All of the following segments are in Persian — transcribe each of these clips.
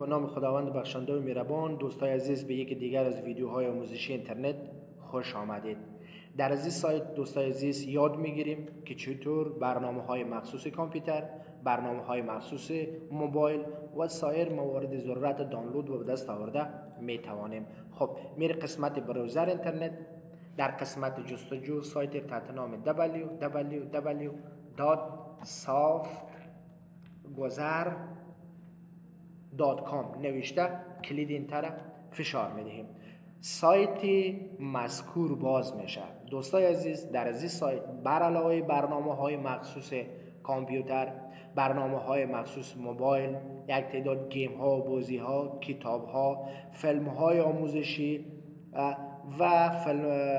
به نام خداوند بخشنده و مهربان، دوستای عزیز، به یکی دیگر از ویدیوهای آموزشی اینترنت خوش آمدید. در این سایت دوستای عزیز یاد میگیریم که چطور برنامه‌های مخصوص کامپیوتر، برنامه‌های مخصوص موبایل و سایر موارد ضرورت دانلود و به دست آورده میتوانیم. خب میره قسمت براوزر اینترنت. در قسمت جستجو سایت تحت نام www.softgozar.com نوشته کلید اینتر فشار میدهیم. سایت مذکور باز میشه. دوستای عزیز، در این سایت بر علاوه برنامه‌های مخصوص کامپیوتر، برنامه‌های مخصوص موبایل، یک تعداد گیم ها، بازی ها، کتاب ها، فیلم های آموزشی و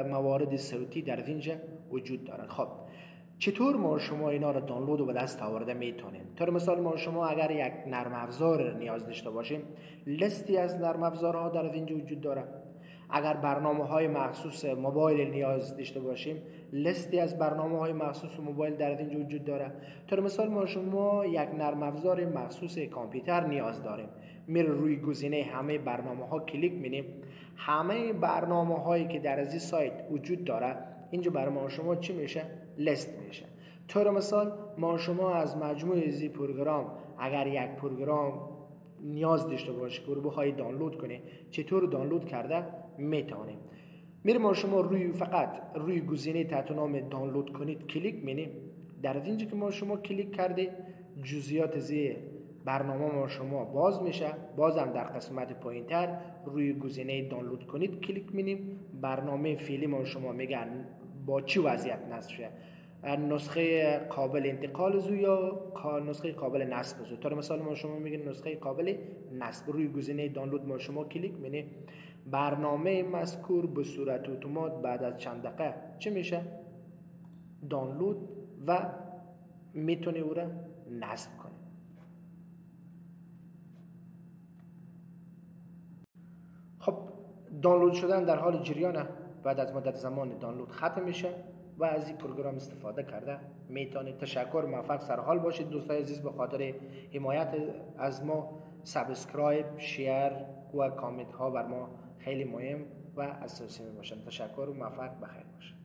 موارد صوتی در اینجا وجود دارد. خب چطور ما شما اینا رو دانلود و به دست آورده میتونیم؟ طور مثال ما شما اگر یک نرم افزار نیاز داشته باشیم، لیستی از نرم افزارها در اینجا وجود داره. اگر برنامه‌های مخصوص موبایل نیاز داشته باشیم، لیستی از برنامه‌های مخصوص موبایل در اینجا وجود داره. طور مثال ما شما یک نرم افزار مخصوص کامپیوتر نیاز داریم، میره روی گزینه همه برنامه‌ها کلیک می‌کنیم. همه برنامه‌هایی که در این سایت وجود داره اینجا برای ما شما چی میشه؟ لیست میشه. طور مثال ما شما از مجموعه از پروگرام اگر یک پروگرام نیاز داشته باشه که رو بخوای دانلود کنی، چطور دانلود کرده میتونیم. میریم ما شما فقط روی گزینه تحت نام دانلود کنید کلیک می‌کنیم. در اینجا که ما شما کلیک کردید، جزئیات زی برنامه ما شما باز میشه. بازم در قسمت پایینتر روی گزینه دانلود کنید کلیک می‌کنیم. برنامه فعلی ما شما میگن با چه وضعیت نصب شه، نسخه قابل انتقال زو یا نسخه قابل نصب زو. طور مثال ما شما میگین نسخه قابل نصب. روی گزینه دانلود ما شما کلیک می‌کنید. برنامه مذکور به صورت اتومات بعد از چند دقیقه چه میشه؟ دانلود و میتونی او را نصب کنی. خب دانلود شدن در حال جریانه. بعد از مدت زمان دانلود ختم میشه و از این پروگرام استفاده کرده میتونید. تشکر، موفق سرحال باشید دوستای عزیز. به خاطر حمایت از ما سابسکرایب، شیر و کامنت ها بر ما خیلی مهم و اساسی می باشند. تشکر و موفق، بخیر باشید.